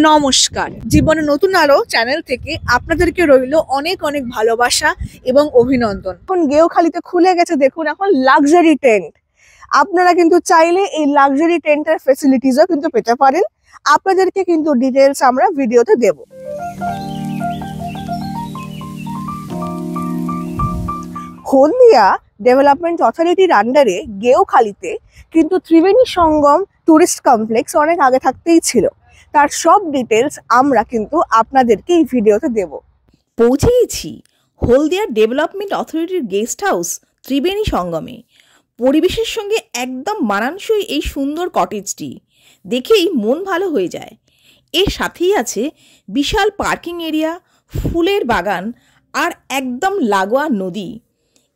নমস্কার, জীবনে নতুন আলো চ্যানেল থেকে আপনাদেরকে রইল অনেক অনেক ভালোবাসা এবং অভিনন্দন। এখন গেওখালিতে খুলে গেছে, দেখুন এখন লাক্সারি টেন্ট। আপনারা কিন্তু চাইলে এই লাক্সারি টেন্টের ফেসিলিটিসও কিন্তু পেতে পারেন। আপনাদেরকে কিন্তু ডিটেলস আমরা ভিডিওতে দেব। হলদিয়া ডেভেলপমেন্ট অথরিটির আন্ডারে গেওখালিতে কিন্তু ত্রিবেণী সঙ্গম টুরিস্ট কমপ্লেক্স অনেক আগে থাকতেই ছিল। তার সব ডিটেলস আমরা কিন্তু আপনাদেরকে এই ভিডিওতে দেব। পৌঁছে গেছি হলদিয়া ডেভেলপমেন্ট অথরিটির গেস্ট হাউস ত্রিবেণী সঙ্গমে। পরিবেশের সঙ্গে একদম মানানসই এই সুন্দর কটেজটি দেখেই মন ভালো হয়ে যায়। এর সাথেই আছে বিশাল পার্কিং এরিয়া, ফুলের বাগান আর একদম লাগোয়া নদী।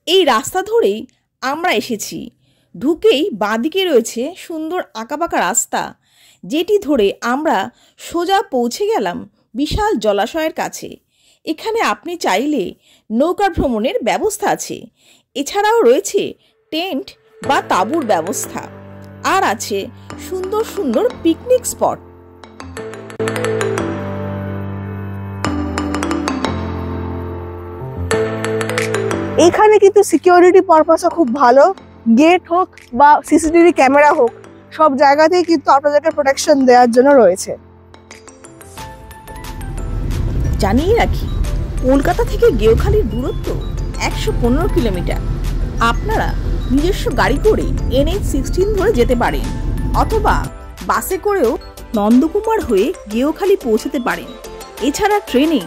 এই রাস্তা ধরেই আমরা এসেছি। ঢুকেই বাঁদিকে রয়েছে সুন্দর আঁকাবাঁকা রাস্তা, যেটি ধরে আমরা সোজা পৌঁছে গেলাম বিশাল জলাশয়ের কাছে। এখানে আপনি চাইলে নৌকা ভ্রমণের ব্যবস্থা আছে। এছাড়াও রয়েছে টেন্ট বা তাঁবুর ব্যবস্থা, আর আছে সুন্দর সুন্দর পিকনিক স্পট। এখানে কিন্তু সিকিউরিটি পারপাসও খুব ভালো। গেট হোক বা সিসিটিভি ক্যামেরা হোক, সব জায়গাতেই কিন্তু আপনাদেরকে প্রোটেকশন দেওয়ার জন্য রয়েছে। জানিয়ে রাখি, কলকাতা থেকে গেওখালির দূরত্ব 115 কিলোমিটার। আপনারা নিজস্ব গাড়ি করে NH-16 ধরে যেতে পারেন, অথবা বাসে করেও নন্দকুমার হয়ে গেওখালি পৌঁছতে পারেন। এছাড়া ট্রেনে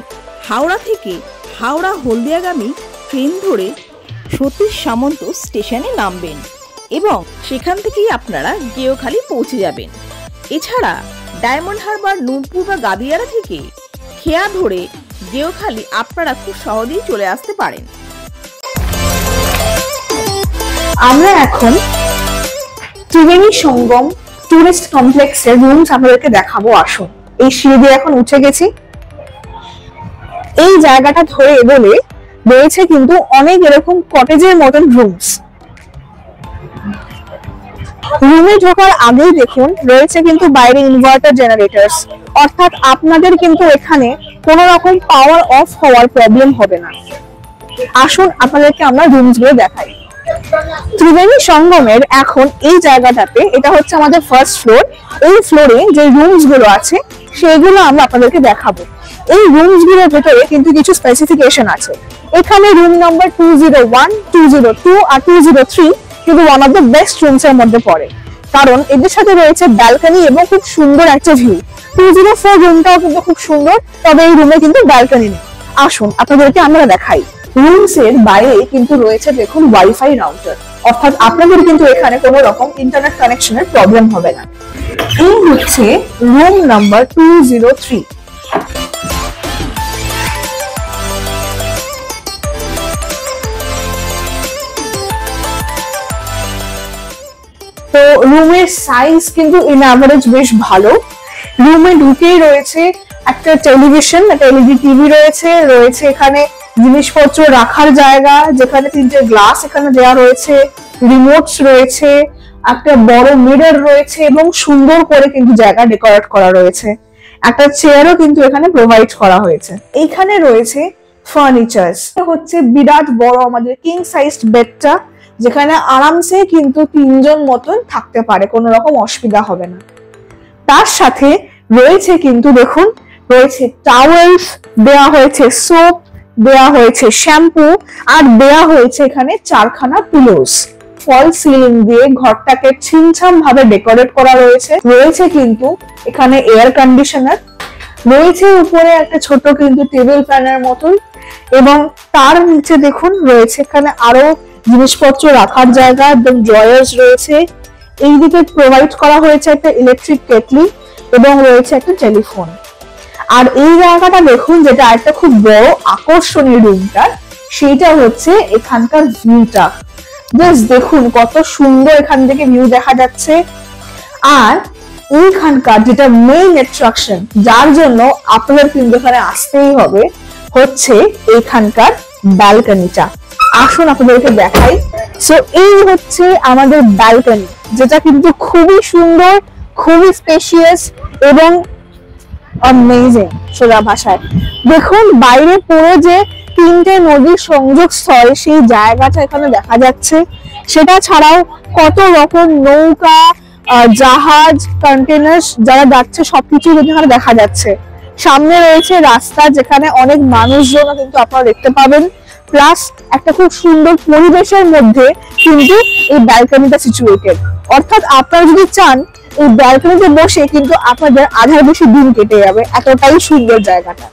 হাওড়া থেকে হাওড়া হলদিয়াগামী ট্রেন ধরে সতীশ সামন্ত স্টেশনে নামবেন এবং সেখান থেকেই আপনারা গেওখালি পৌঁছে যাবেন। এছাড়া ডায়মন্ড হারবার, নূরপুর বা গাদিয়ারা থেকে খেয়া ধরে গেওখালি আপনারা খুব সহজেই চলে আসতে পারেন। আমরা এখন ত্রিবেণী সঙ্গম টুরিস্ট কমপ্লেক্সের রুমস আপনাদেরকে দেখাবো। আসুন, এই সিঁড়ি দিয়ে এখন উঠে গেছি। এই জায়গাটা ধরে এগোলে রয়েছে কিন্তু অনেক এরকম কটেজের মতন রুমস। রুমে ঢোকার আগেই দেখুন রয়েছে কিন্তু বাইরে ইনভার্টার জেনারেটরস, অর্থাৎ আপনাদের কিন্তু এখানে কোনো রকম পাওয়ার অফ হওয়ার প্রবলেম হবে না। আসুন আপনাদেরকে আমরা রুমস গুলো দেখাই। ত্রিবেণী সঙ্গমের এখন এই জায়গাটাতে, এটা হচ্ছে আমাদের ফার্স্ট ফ্লোর। এই ফ্লোরে যে রুমস গুলো আছে সেগুলো আমরা আপনাদেরকে দেখাবো। এই রুমস গুলোর ভেতরে কিন্তু কিছু স্পেসিফিকেশন আছে। এখানে রুম নাম্বার 201, 202 আর 203 কিন্তু one of the best rooms এর মধ্যে পড়ে, কারণ এদের সাথে রয়েছে ব্যালকনি এবং খুব সুন্দর একটা ভিউ। 204 রুমটাও কিন্তু খুব সুন্দর, তবে এই রুমে কিন্তু ব্যালকনি নেই। আসুন আপনাদেরকে আমরা দেখাই। রুমস এর বাইরে কিন্তু রয়েছে দেখুন ওয়াইফাই রাউটার, অর্থাৎ আপনাদের কিন্তু এখানে কোনো রকম ইন্টারনেট কানেকশনের প্রবলেম হবে না। এই হচ্ছে রুম নাম্বার 203। তো রুমের সাইজ কিন্তু ইন অ্যাভারেজ বেশ ভালো। রুমে ঢুকেই রয়েছে একটা টেলিভিশন, একটা LED টিভি রয়েছে এখানে জিনিসপত্র রাখার জায়গা, যেখানে 3টে গ্লাস এখানে দেওয়া রয়েছে, রিমোটস রয়েছে, একটা বড় মিরর রয়েছে এবং সুন্দর করে কিন্তু জায়গা ডেকোরেট করা রয়েছে। একটা চেয়ারও কিন্তু এখানে প্রোভাইড করা হয়েছে। এইখানে রয়েছে ফার্নিচার্স, হচ্ছে বিরাট বড় আমাদের কিং সাইজড বেডটা, যেখানে আরামসে কিন্তু 3জন মতন থাকতে পারে, কোনো রকম অসুবিধা হবে না। তার সাথে রয়েছে কিন্তু দেখুন রয়েছে টাওয়েলস, দেয়া হয়েছে সোপ, দেয়া হয়েছে শ্যাম্পু, আর দেয়া হয়েছে এখানে 4খানা পিলোস। ফল সিলিং দিয়ে ঘরটাকে ছিমছাম ভাবে ডেকোরেট করা রয়েছে কিন্তু এখানে এয়ার কন্ডিশনার রয়েছে, উপরে একটা ছোট কিন্তু টেবিল ফ্যানের মতন, এবং তার নিচে দেখুন রয়েছে এখানে আরো জিনিসপত্র রাখার জায়গা এবং ড্রয়ার্স রয়েছে। এই দিকে প্রোভাইড করা হয়েছে একটা ইলেকট্রিক কেটলি এবং রয়েছে একটা টেলিফোন। আর এই জায়গাটা দেখুন, যেটা একটা খুব বড় আকর্ষণীয় রুমটা, সেইটা হচ্ছে এখানকার ভিউটা। জাস্ট দেখুন কত সুন্দর এখান থেকে ভিউ দেখা যাচ্ছে। আর এইখানকার যেটা মেইন অ্যাট্রাকশন, যার জন্য আপনাদের কিন্তু এখানে আসতেই হবে, হচ্ছে এইখানকার ব্যালকনিটা। আসুন আপনাদেরকে দেখাই। সো এই হচ্ছে আমাদের ব্যালকনি, যেটা কিন্তু খুবই সুন্দর, খুবই স্পেশিয়াস এবং অ্যামেজিং সোজা ভাষায়। দেখুন বাইরে পুরো যে তিনটে নদীর সংযোগ স্থল সেই জায়গাটা এখানে দেখা যাচ্ছে। সেটা ছাড়াও কত রকম নৌকা, জাহাজ, কন্টেনার যারা যাচ্ছে সবকিছু এখানে দেখা যাচ্ছে। সামনে রয়েছে রাস্তা যেখানে অনেক মানুষজন কিন্তু আপনারা দেখতে পাবেন। প্লাস একটা খুব সুন্দর পরিবেশের মধ্যে কিন্তু এই ব্যালকনিটা সিচুয়েটেড। অর্থাৎ আপনারা যদি চান এই ব্যালকনিতে বসে কিন্তু আপনাদের আধার বেশি দিন কেটে যাবে, এতটাই সুন্দর জায়গাটা।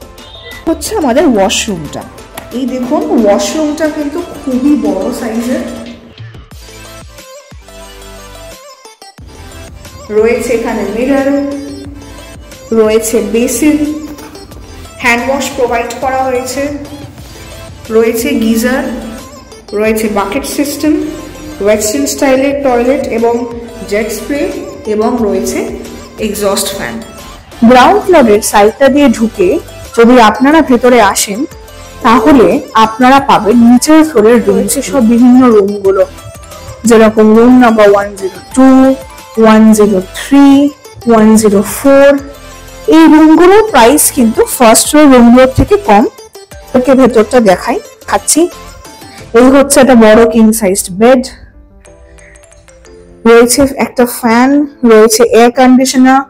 হচ্ছে আমাদের ওয়াশরুমটা। এই দেখুন ওয়াশরুমটা কিন্তু খুবই বড় সাইজের রয়েছে। এখানে মিরর রয়েছে, বেসিন, হ্যান্ড ওয়াশ প্রোভাইড করা হয়েছে, রয়েছে গিজার, রয়েছে বাকেট সিস্টেম, ওয়েস্টার্ন স্টাইলের টয়লেট এবং জেট স্প্রে, এবং রয়েছে এক্সস্ট ফ্যান। গ্রাউন্ড ফ্লোরের সাইডটা দিয়ে ঢুকে যদি আপনারা ভেতরে আসেন তাহলে আপনারা পাবেন নিচের ফ্লোরের রয়েছে সব বিভিন্ন রুমগুলো, যেরকম রুম নাম্বার 102, 103, 104। এই রুমগুলোর প্রাইস কিন্তু ফার্স্ট ফ্লোর রুমগুলোর থেকে কম। ওকে ভেতরটা দেখাই খাচ্ছি। এই হচ্ছে একটা বড় কিং সাইজ বেড, রয়েছে একটা ফ্যান, রয়েছে এয়ার কন্ডিশনার,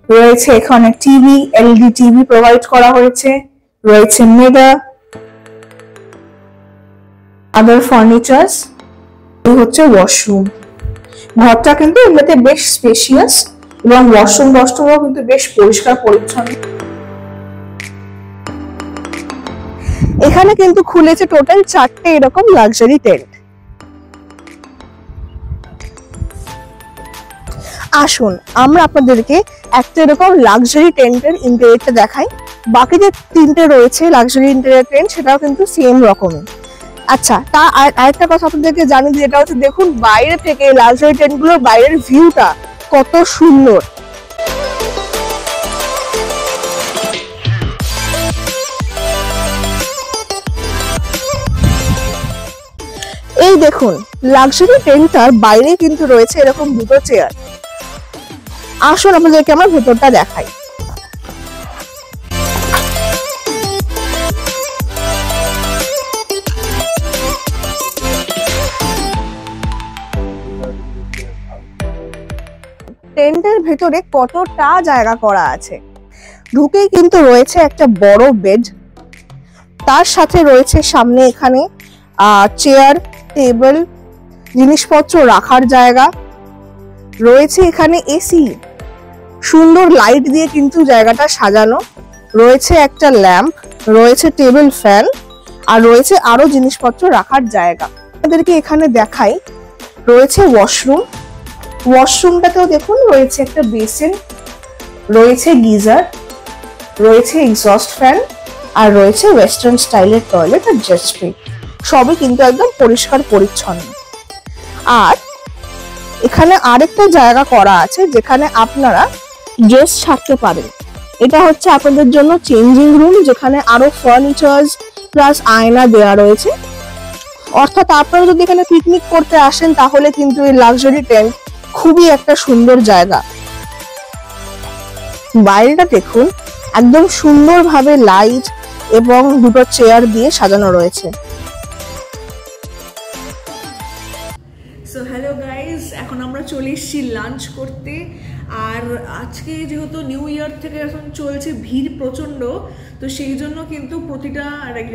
রয়েছে এখানে টিভি, এলইডি টিভি প্রোভাইড করা হয়েছে, রয়েছে মিরর, আদার ফার্নিচার্স। এই হচ্ছে ওয়াশরুম। ঘরটা কিন্তু এমনিতে বেশ স্পেশিয়াস এবং ওয়াশরুমও কিন্তু বেশ পরিষ্কার পরিচ্ছন্ন। এখানে কিন্তু খুলেছে টোটাল 4টে এরকম লাক্সারি টেন্ট। আসুন আমরা আপনাদেরকে একটা এরকম লাক্সারি টেন্টের ইন্টেরিয়রটা দেখাই। বাকি যে 3টে রয়েছে লাক্সারি ইন্টেরিয়র টেন্ট সেটাও কিন্তু সেম রকমের। আচ্ছা, তা আরেকটা কথা আপনাদেরকে জানি, যেটা হচ্ছে দেখুন বাইরে থেকে লাক্সারি টেন্টগুলোর বাইরের ভিউটা কত সুন্দর। এই দেখুন লাক্সারি টেন্টটার বাইরে কিন্তু রয়েছে এরকম দুটো চেয়ার। আসুন আপনাদেরকে আমার ভেতরটা দেখাই। টেন্টের ভেতরে কতটা জায়গা করা আছে। ঢুকেই কিন্তু রয়েছে একটা বড় বেড, তার সাথে রয়েছে সামনে এখানে চেয়ার, টেবিল, জিনিসপত্র রাখার জায়গা, রয়েছে এখানে এসি, সুন্দর লাইট দিয়ে কিন্তু জায়গাটা সাজানো, রয়েছে একটা ল্যাম্প, রয়েছে টেবিল ফ্যান, আর রয়েছে আরো জিনিসপত্র রাখার জায়গা। আপনাদেরকে এখানে দেখাই, রয়েছে ওয়াশরুম। ওয়াশরুমটাতেও দেখুন রয়েছে একটা বেসিন, রয়েছে গিজার, রয়েছে এক্সস্ট ফ্যান, আর রয়েছে ওয়েস্টার্ন স্টাইলের টয়লেট আর জেট স্প্রে। সবই কিন্তু একদম পরিষ্কার পরিচ্ছন্ন। আর এখানে আরেকটা জায়গা করা আছে যেখানে আপনারা ড্রেস ছাড়তে পারেন। এটা হচ্ছে আপনাদের জন্য চেঞ্জিং রুম, যেখানে আরো ফার্নিচার্স প্লাস আয়না দেওয়া রয়েছে। অর্থাৎ আপনারা যদি এখানে পিকনিক করতে আসেন তাহলে কিন্তু এই লাক্সারি টেন্ট খুবই একটা সুন্দর জায়গা। বাইরেটা দেখুন একদম সুন্দরভাবে লাইট এবং দুটো চেয়ার দিয়ে সাজানো রয়েছে। সো হ্যালো গাইজ, এখন আমরা চলে এসেছি লাঞ্চ করতে। আর আজকে যেহেতু নিউ ইয়ার থেকে এখন চলছে ভিড় প্রচণ্ড, তো সেই জন্য কিন্তু প্রতিটা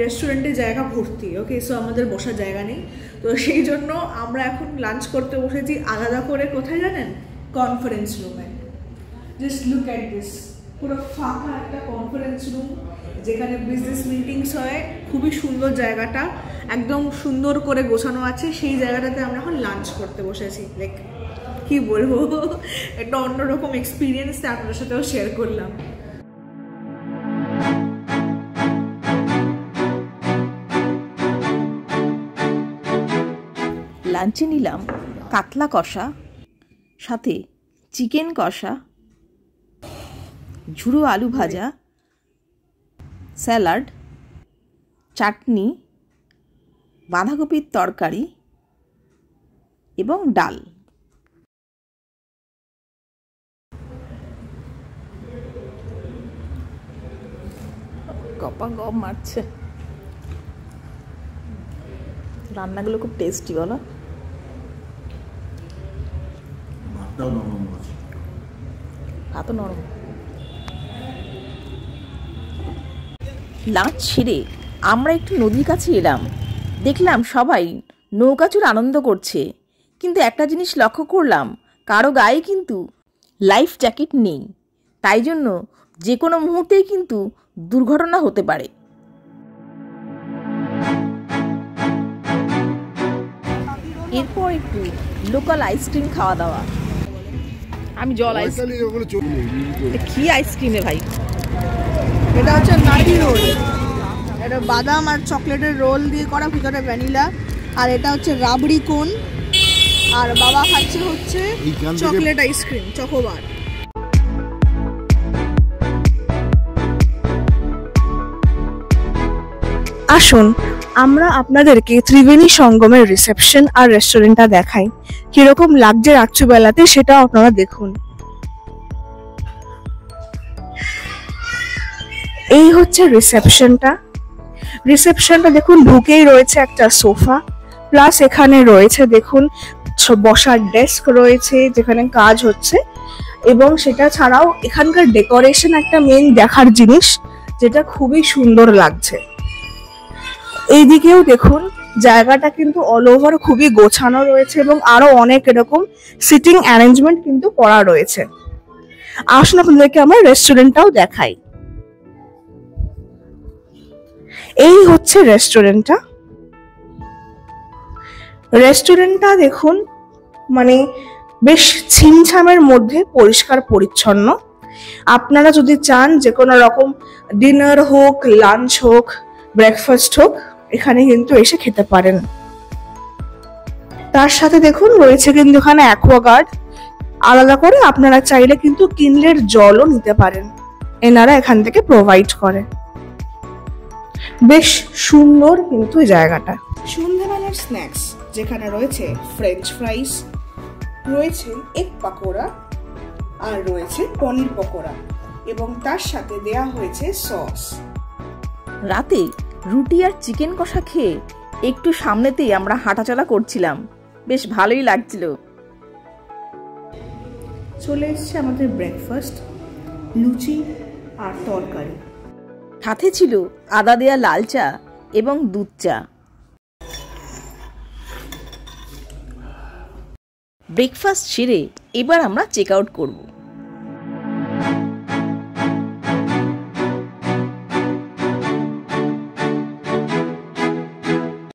রেস্টুরেন্টে জায়গা ভর্তি। ওকে, সো আমাদের বসার জায়গা নেই, তো সেই জন্য আমরা এখন লাঞ্চ করতে বসেছি আলাদা করে। কোথায় জানেন? কনফারেন্স রুমে। জাস্ট লুক অ্যাট দিস, পুরো ফাঁকা একটা কনফারেন্স রুম যেখানে বিজনেস মিটিংস হয়। খুবই সুন্দর জায়গাটা, একদম সুন্দর করে গোছানো আছে। সেই জায়গাটাতে আমরা এখন লাঞ্চ করতে বসেছি। লাইক কি বলবো, একটা অন্যরকম এক্সপিরিয়েন্স আপনার সাথেও শেয়ার করলাম। লাঞ্চে নিলাম কাতলা কষা, সাথে চিকেন কষা, ঝুড়ো আলু ভাজা, স্যালাড, চাটনি, বাঁধাকপির তরকারি এবং ডাল। গপা গপ মারছে। রান্নাগুলো খুব টেস্টি, বলো? ভাতও নরম। লাঞ্চ সেরে আমরা একটু নদীর কাছে এলাম। দেখলাম সবাই নৌকাচুর আনন্দ করছে, কিন্তু একটা জিনিস লক্ষ্য করলাম, কারো গায়ে কিন্তু লাইফ জ্যাকেট নেই। তাই জন্য যে কোনো মুহূর্তেই কিন্তু দুর্ঘটনা হতে পারে। এরপর একটু লোকাল আইসক্রিম খাওয়া দাওয়া। আমি জল আইসক্রিম, কি আইসক্রিমে ভাই? এটা হচ্ছে নাটি রোল, এটা বাদাম আর চকলেটের রোল দিয়ে করা, ভিতরে ভ্যানিলা। আর এটা হচ্ছে রাবড়ি কোন, আর বাবা খাচ্ছে হচ্ছে চকলেট আইসক্রিম, চকোবার। আসুন আমরা আপনাদেরকে ত্রিবেণী সঙ্গমের রিসেপশন আর রেস্টুরেন্টটা দেখাই, কিরকম লাগছে রাত্রিবেলাতে সেটা আপনারা দেখুন। এই হচ্ছে রিসেপশনটা দেখুন, ঢুকেই রয়েছে একটা সোফা, প্লাস এখানে রয়েছে দেখুন বসার ডেস্ক রয়েছে যেখানে কাজ হচ্ছে, এবং সেটা ছাড়াও এখানকার ডেকোরেশন একটা মেইন দেখার জিনিস, যেটা খুবই সুন্দর লাগছে। এইদিকেও দেখুন জায়গাটা কিন্তু অল ওভার খুবই গোছানো রয়েছে, এবং আরো অনেক এরকম সিটিং অ্যারেঞ্জমেন্ট কিন্তু করা রয়েছে। আসুন আপনাদেরকে আমার রেস্টুরেন্টটাও দেখাই। এই হচ্ছে রেস্টুরেন্টটা দেখুন, মানে বেশ ছিমছামের মধ্যে পরিষ্কার পরিচ্ছন্ন। আপনারা যদি চান যে কোনো রকম ডিনার হোক, লাঞ্চ হোক, ব্রেকফাস্ট হোক, এখানে কিন্তু এসে খেতে পারেন। তার সাথে দেখুন রয়েছে কিন্তু এখানে অ্যাকোয়াগার্ড, আলাদা করে আপনারা চাইলে কিন্তু কিনলের জলও নিতে পারেন, এনারা এখান থেকে প্রোভাইড করে। বেশ সুন্দর কিন্তু জায়গাটা। সন্ধ্যাবেলার স্ন্যাক্স যেখানে রয়েছে ফ্রেঞ্চ ফ্রাইস, রয়েছে এগ পাকোড়া, আর রয়েছে পনির পকোড়া, এবং তার সাথে দেয়া হয়েছে সস। রাতে রুটি আর চিকেন কষা খেয়ে একটু সামনেতেই আমরা হাঁটাচলা করছিলাম, বেশ ভালোই লাগছিল। চলে এসছে আমাদের ব্রেকফাস্ট, লুচি আর তরকারি, সাথে ছিল আদা দেয়া লাল চা এবং দুধ চা। ব্রেকফাস্ট সেরে এবার আমরা চেক আউট করব।